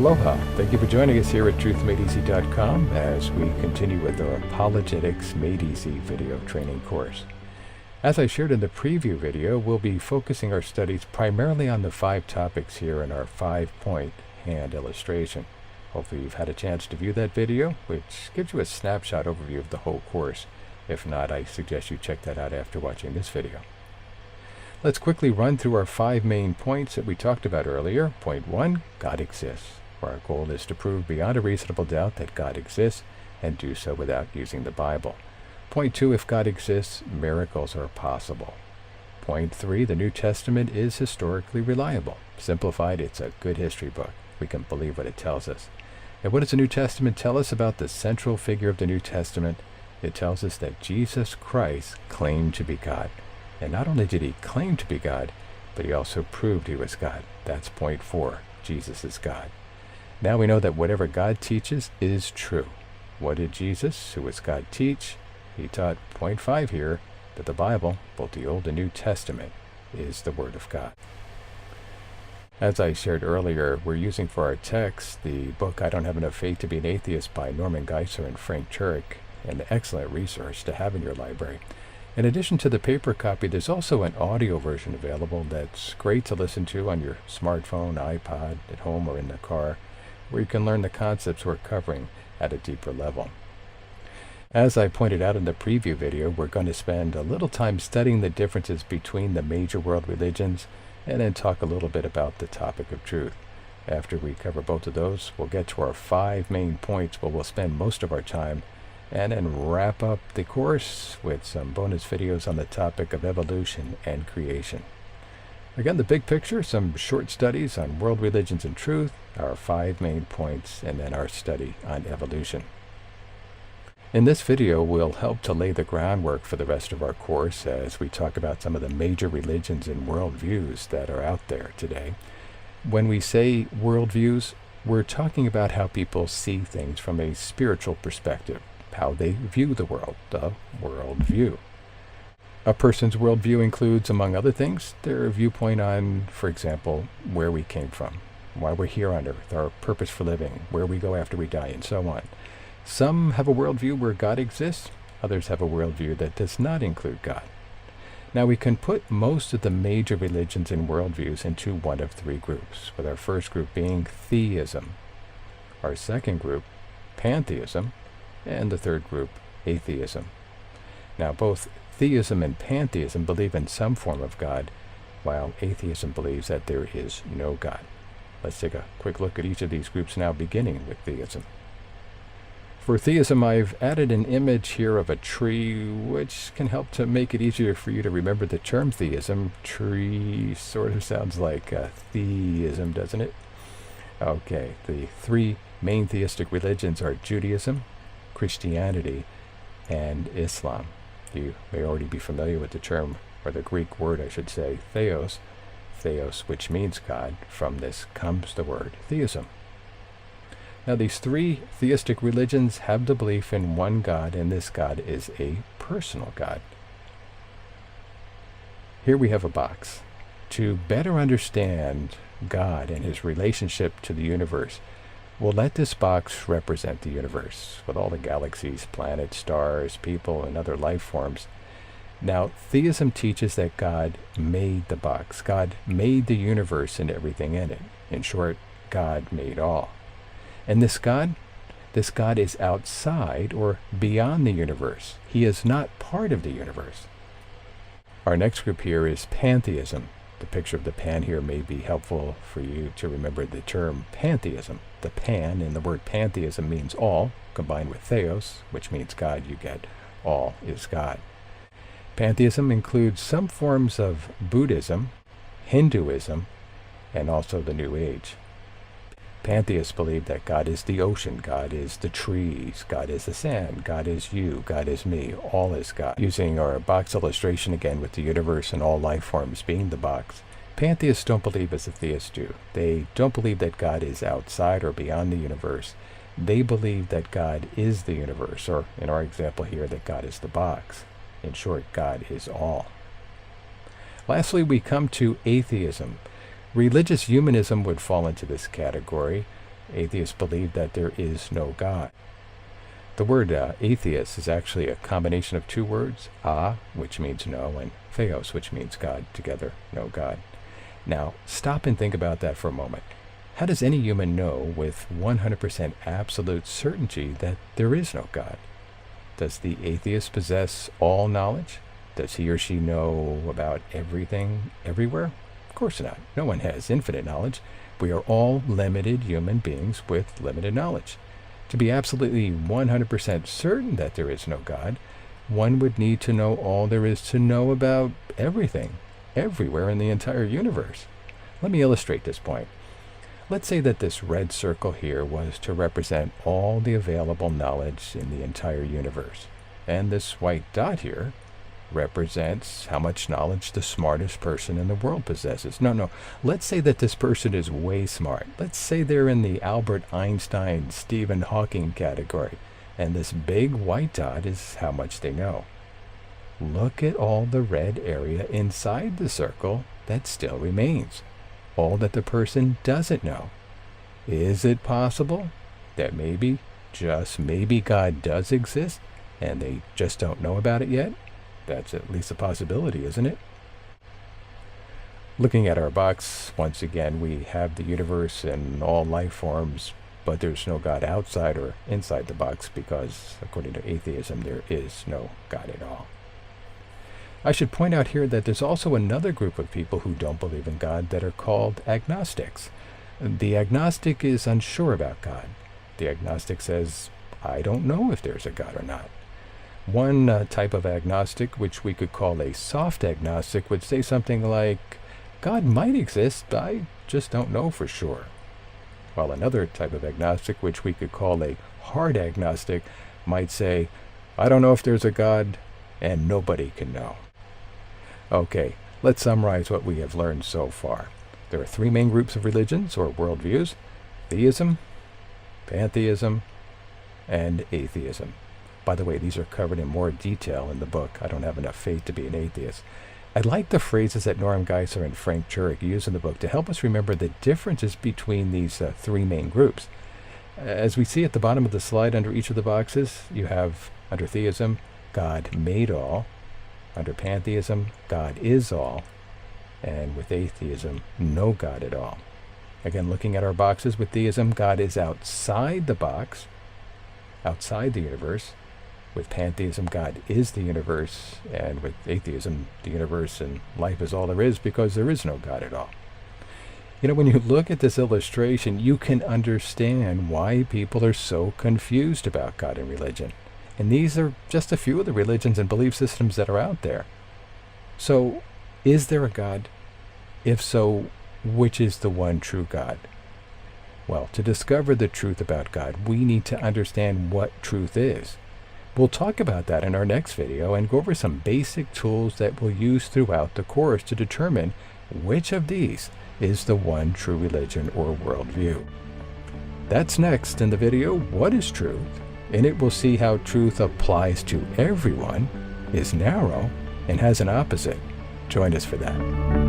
Aloha. Thank you for joining us here at TruthMadeEasy.com as we continue with our Apologetics Made Easy video training course. As I shared in the preview video, we'll be focusing our studies primarily on the 5 topics here in our 5-point hand illustration. Hopefully you've had a chance to view that video, which gives you a snapshot overview of the whole course. If not, I suggest you check that out after watching this video. Let's quickly run through our 5 main points that we talked about earlier. Point 1, God exists. Our goal is to prove beyond a reasonable doubt that God exists and do so without using the Bible. Point 2, if God exists, miracles are possible. Point 3, the New Testament is historically reliable. Simplified, it's a good history book. We can believe what it tells us. And what does the New Testament tell us about the central figure of the New Testament? It tells us that Jesus Christ claimed to be God. And not only did he claim to be God, but he also proved he was God. That's point 4. Jesus is God. Now we know that whatever God teaches is true. What did Jesus, who was God, teach? He taught, point 5 here, that the Bible, both the Old and New Testament, is the Word of God. As I shared earlier, we're using for our text the book I Don't Have Enough Faith to Be an Atheist by Norman Geisler and Frank Turek, an excellent resource to have in your library. In addition to the paper copy, there's also an audio version available that's great to listen to on your smartphone, iPod, at home, or in the car, where you can learn the concepts we're covering at a deeper level. As I pointed out in the preview video, we're going to spend a little time studying the differences between the major world religions and then talk a little bit about the topic of truth. After we cover both of those, we'll get to our 5 main points where we'll spend most of our time and then wrap up the course with some bonus videos on the topic of evolution and creation. Again, the big picture, some short studies on world religions and truth, our 5 main points, and then our study on evolution. In this video, we'll help to lay the groundwork for the rest of our course as we talk about some of the major religions and worldviews that are out there today. When we say worldviews, we're talking about how people see things from a spiritual perspective, how they view the world, the worldview. A person's worldview includes, among other things, their viewpoint on, for example, where we came from, why we're here on earth, our purpose for living, where we go after we die, and so on. Some have a worldview where God exists, others have a worldview that does not include God. Now we can put most of the major religions and worldviews into one of 3 groups, with our first group being Theism, our second group, Pantheism, and the third group, Atheism. Now both Theism and Pantheism believe in some form of God, while Atheism believes that there is no God. Let's take a quick look at each of these groups now, beginning with Theism. For Theism, I've added an image here of a tree, which can help to make it easier for you to remember the term theism. Tree sort of sounds like theism, doesn't it? Okay, the 3 main theistic religions are Judaism, Christianity, and Islam. You may already be familiar with the term, or the Greek word I should say, theos, which means God. From this comes the word theism. Now these 3 theistic religions have the belief in one God, and this God is a personal God. Here we have a box. To better understand God and his relationship to the universe, we'll let this box represent the universe, with all the galaxies, planets, stars, people, and other life forms. Now, theism teaches that God made the box. God made the universe and everything in it. In short, God made all. And this God is outside or beyond the universe. He is not part of the universe. Our next group here is Pantheism. The picture of the pan here may be helpful for you to remember the term Pantheism. The pan in the word Pantheism means all, combined with theos, which means God. You get all is God. Pantheism includes some forms of Buddhism, Hinduism, and also the New Age. Pantheists believe that God is the ocean, God is the trees, God is the sand, God is you, God is me, all is God. Using our box illustration again with the universe and all life forms being the box, pantheists don't believe as the theists do. They don't believe that God is outside or beyond the universe. They believe that God is the universe, or in our example here, that God is the box. In short, God is all. Lastly, we come to atheism. Religious humanism would fall into this category. atheists believe that there is no God. The word atheist is actually a combination of two words, which means no, and theos, which means God, together, no God. Now, stop and think about that for a moment. How does any human know with 100% absolute certainty that there is no God? Does the atheist possess all knowledge? Does he or she know about everything, everywhere? Of course not. No one has infinite knowledge. We are all limited human beings with limited knowledge. To be absolutely 100% certain that there is no God, one would need to know all there is to know about everything, everywhere in the entire universe. Let me illustrate this point. Let's say that this red circle here was to represent all the available knowledge in the entire universe, and this white dot here represents how much knowledge the smartest person in the world possesses. No, let's say that this person is way smart. Let's say they're in the Albert Einstein, Stephen Hawking category, and this big white dot is how much they know. Look at all the red area inside the circle that still remains, all that the person doesn't know. Is it possible that maybe, just maybe, God does exist and they just don't know about it yet? That's at least a possibility, isn't it? Looking at our box, once again, we have the universe and all life forms, but there's no God outside or inside the box because, according to atheism, there is no God at all. I should point out here that there's also another group of people who don't believe in God that are called agnostics. The agnostic is unsure about God. The agnostic says, I don't know if there's a God or not. One type of agnostic, which we could call a soft agnostic, would say something like, God might exist, I just don't know for sure. While another type of agnostic, which we could call a hard agnostic, might say, I don't know if there's a God, and nobody can know. Okay, let's summarize what we have learned so far. There are three main groups of religions or worldviews: theism, pantheism, and atheism. By the way, these are covered in more detail in the book. I don't have enough faith to be an atheist. I like the phrases that Norm Geisler and Frank Turek use in the book to help us remember the differences between these three main groups. As we see at the bottom of the slide under each of the boxes, you have, under theism, God made all. Under pantheism, God is all. And with atheism, no God at all. Again, looking at our boxes, with theism, God is outside the box, outside the universe. With pantheism, God is the universe, and with atheism, the universe and life is all there is because there is no God at all. You know, when you look at this illustration, you can understand why people are so confused about God and religion. And these are just a few of the religions and belief systems that are out there. So, is there a God? If so, which is the one true God? Well, to discover the truth about God, we need to understand what truth is. We'll talk about that in our next video and go over some basic tools that we'll use throughout the course to determine which of these is the one true religion or worldview. That's next in the video, What is Truth? And it will see how truth applies to everyone, is narrow, and has an opposite. Join us for that.